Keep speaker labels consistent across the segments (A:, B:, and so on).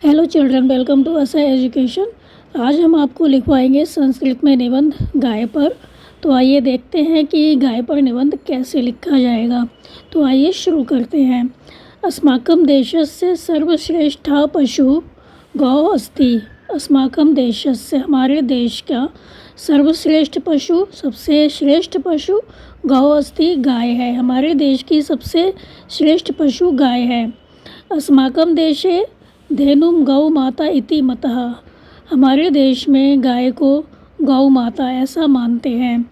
A: Hello children, welcome to असा education. आज हम आपको लिखवाएंगे संस्कृत में निबंध गाय पर। तो आइए देखते हैं कि गाय पर निबंध कैसे लिखा जाएगा। तो आइए शुरू करते हैं। अस्माकं देशस्य सर्वश्रेष्ठा पशु गौ अस्ति। अस्माकं देशस्य हमारे देश का सर्वश्रेष्ठ पशु सबसे श्रेष्ठ पशु गौ अस्ति गाय है। हमारे देश की सबसे श्रेष्ठ पशु गाय है। अस्माकं देशे धेनुं गौ माता इति मतः। हमारे देश में गाय को गौ माता ऐसा मानते हैं।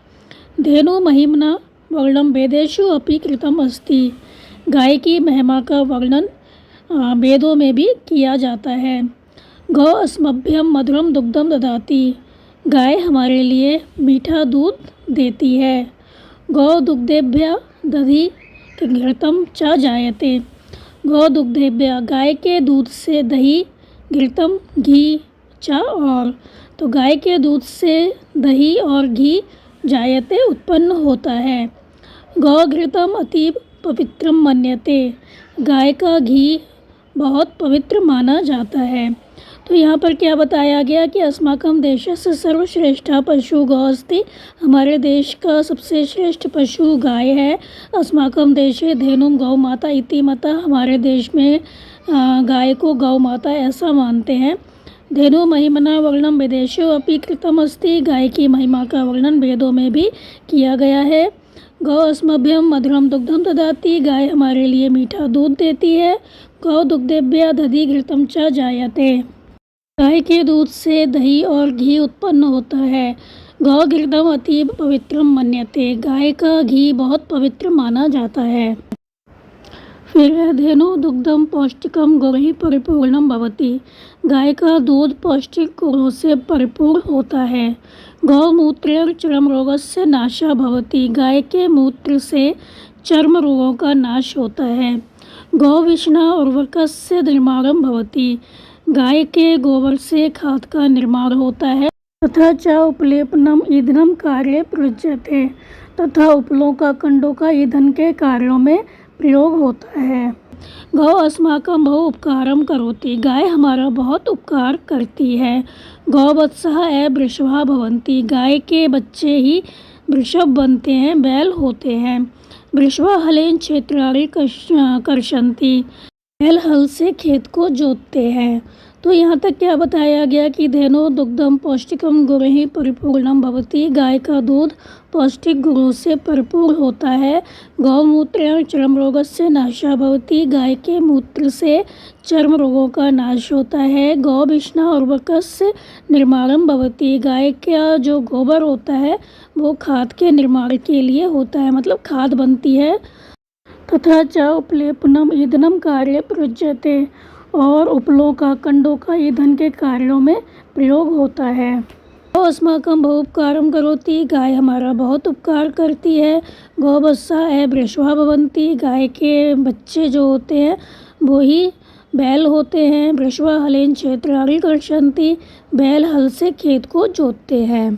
A: धेनु महिम्ना वर्णन वेदेषु अपि कृतम् अस्ति। गाय की महिमा का वर्णन वेदों में भी किया जाता है। गौ अस्मभ्यं मधुरं दुग्धं ददाति। गाय हमारे लिए मीठा दूध देती है। गौ दुग्धेभ्यः दधि घृतं च जायते। गौ दुग्धेभ्यः गाय के दूध से दही, घृतम घी, च और, तो गाय के दूध से दही और घी जायते उत्पन्न होता है। गौ घृतम अतीव पवित्रम मन्यते। गाय का घी बहुत पवित्र माना जाता है। तो यहाँ पर क्या बताया गया कि अस्माकं देशस्य सर्वश्रेष्ठा पशु गौ अस्ति। हमारे देश का सबसे श्रेष्ठ पशु गाय है। अस्माकं देशे धेनुं गौ माता इति मतः। हमारे देश में गाय को गौ माता ऐसा मानते हैं। धेनु महिमना वर्णन वेदेषु अपि कृतम् अस्ति। गाय की महिमा का वर्णन वेदों में भी किया गया है। गौ अस्मभ्यं मधुरं दुग्धं ददाति। गाय हमारे लिए मीठा दूध देती है। गौ दुग्धेभ्यः दधि घृतं च जायते। गाय के दूध से दही और घी उत्पन्न होता है। गौ घृतम अतीव पवित्रम मन्यते। गाय का घी बहुत पवित्र माना जाता है। फिर है धेनु दुग्धम पौष्टिकम गुणैः परिपूर्णम भवति। गाय का दूध पौष्टिक गुणों से परिपूर्ण होता है। गौमूत्रेण चर्म रोगस्य नाशः भवति। गाय के मूत्र से चर्म रोगों का नाश होता है। गौविष्णा उर्वरकस्य निर्माणं भवति। गाय के गोबर से खाद का निर्माण होता है। तथा च उपलेपनम ईंधनम कार्ये प्रयुज्यते। तथा उपलों का कंडों का ईंधन के कार्यों में प्रयोग होता है। गौ अस्माकं बहु उपकारं करोति। गाय हमारा बहुत उपकार करती है। गौवत्सः एव वृषभा भवन्ति। गाय के बच्चे ही वृषभ बनते हैं, बैल होते हैं। वृषभा हलेन क्षेत्राणि कर्षन्ति। बैल हल से खेत को जोतते हैं। तो यहाँ तक क्या बताया गया कि धेनु दुग्धम पौष्टिकम गुणैः परिपूर्णम भवति। गाय का दूध पौष्टिक गुणों से परिपूर्ण होता है। गौमूत्रेण चर्म रोगस्य नाशः भवति। गाय के मूत्र से चर्म रोगों का नाश होता है। गौविष्णा उर्वरकस्य निर्माणं भवति। गाय का जो गोबर होता है वो खाद के निर्माण के लिए होता है, मतलब खाद बनती है। तथा च उपलेपनम ईंधनम कार्ये प्रयुज्यते। और उपलों का कंडों का ईंधन के कार्यों में प्रयोग होता है। गौ अस्माकं बहु उपकारं करोति। गाय हमारा बहुत उपकार करती है। गौवत्सा एव वृषभा भवन्ति। गाय के बच्चे जो होते हैं वो ही बैल होते हैं। वृषभा हलेन क्षेत्राणि कर्षन्ति। बैल हल से खेत को जोतते हैं।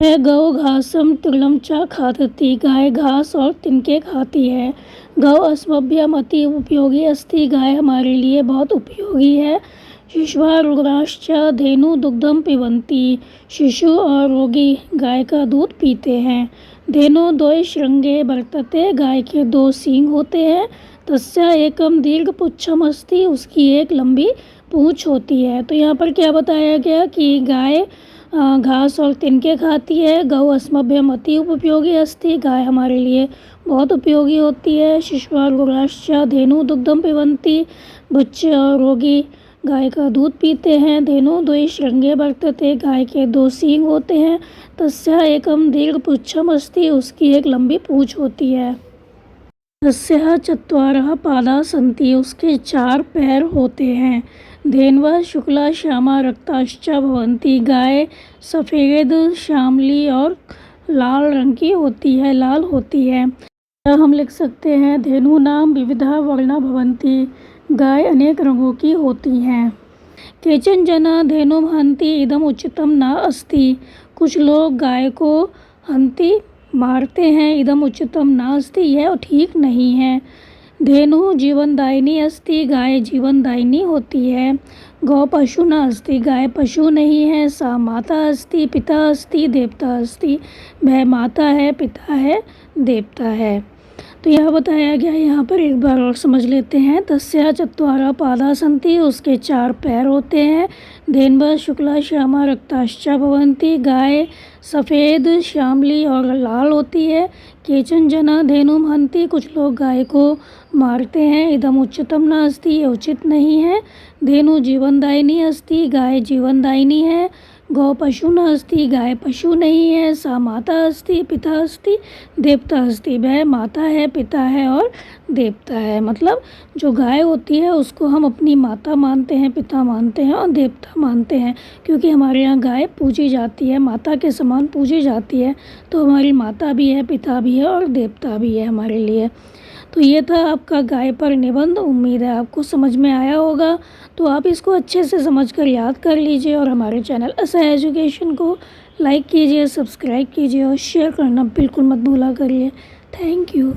A: गौ घासम तृणम च खादति। गाय घास और तिनके खाती है। गौ अस्मभ्यम अति उपयोगी अस्ति। गाय हमारे लिए बहुत उपयोगी है। शिशुः रुग्णाश्च धेनु दुग्धम पिबन्ति। शिशु और रोगी गाय का दूध पीते हैं। धेनु द्वय श्रृंगे वर्तते। गाय के दो सींग होते हैं। तस्या एकम दीर्घ पुच्छम अस्ति। उसकी एक लंबी पूंछ होती है। तो यहाँ पर क्या बताया गया कि गाय घास और तिनके खाती है। गौ अस्मभ्यम अति उपयोगी अस्ति। गाय हमारे लिए बहुत उपयोगी होती है। शिशुः रुग्णाश्च धेनु दुग्धम पिबन्ति। बच्चे और रोगी गाय का दूध पीते हैं। धेनु द्वय श्रृंगे वर्तते। गाय के दो सींग होते हैं। तस्या एकम दीर्घ पुच्छम अस्ति। उसकी एक लंबी पूंछ होती है। तस्याः चत्वारः पादाः सन्ति। उसके चार पैर होते हैं। धेन्वः शुक्ला श्यामा रक्ताश्च भवन्ति। गाय सफ़ेद, श्यामली और लाल रंग की होती है, लाल होती है। हम लिख सकते हैं धेनूनां विविधा वर्णा भवन्ति। गाय अनेक रंगों की होती हैं। केचन जना धेनुं हन्ति इदम उचितम न अस्ति। कुछ लोग गाय को हन्ति मारते हैं। इदम उचितम न अस्ति, यह ठीक नहीं है। धेनु जीवनदायिनी अस्ति, गाय जीवनदायिनी होती है। गौ पशु न अस्ति, गाय पशु नहीं है। सा माता अस्ति, पिता अस्ति, देवता अस्ति। वह माता है, पिता है, देवता है। तो यह बताया गया, यहाँ पर एक बार और समझ लेते हैं। तस्या चत्वारा पादा सन्ति, उसके 4 पैर होते हैं। धेन्वः शुक्ला श्यामा रक्ताश्च भवन्ति, गाय सफ़ेद श्यामली और लाल होती है। केचन जना धेनुम हन्ति, कुछ लोग गाय को मारते हैं। इदम उच्चतम न अस्ति, ये उचित नहीं है। धेनु जीवनदायिनी अस्ति, गाय जीवनदायिनी है। गौ पशु न अस्ति, गाय पशु नहीं है। सा माता अस्ति, पिता अस्ति, देवता अस्ति। वह माता है, पिता है और देवता है। मतलब जो गाय होती है उसको हम अपनी माता मानते हैं, पिता मानते हैं और देवता मानते हैं, क्योंकि हमारे यहाँ गाय पूजी जाती है, माता के समान पूजी जाती है। तो हमारी माता भी है, पिता भी है और देवता भी है हमारे लिए। तो ये था आपका गाय पर निबंध। उम्मीद है आपको समझ में आया होगा। तो आप इसको अच्छे से समझ कर याद कर लीजिए और हमारे चैनल असह एजुकेशन को लाइक कीजिए, सब्सक्राइब कीजिए और शेयर करना बिल्कुल मत भूला करिए। Thank you.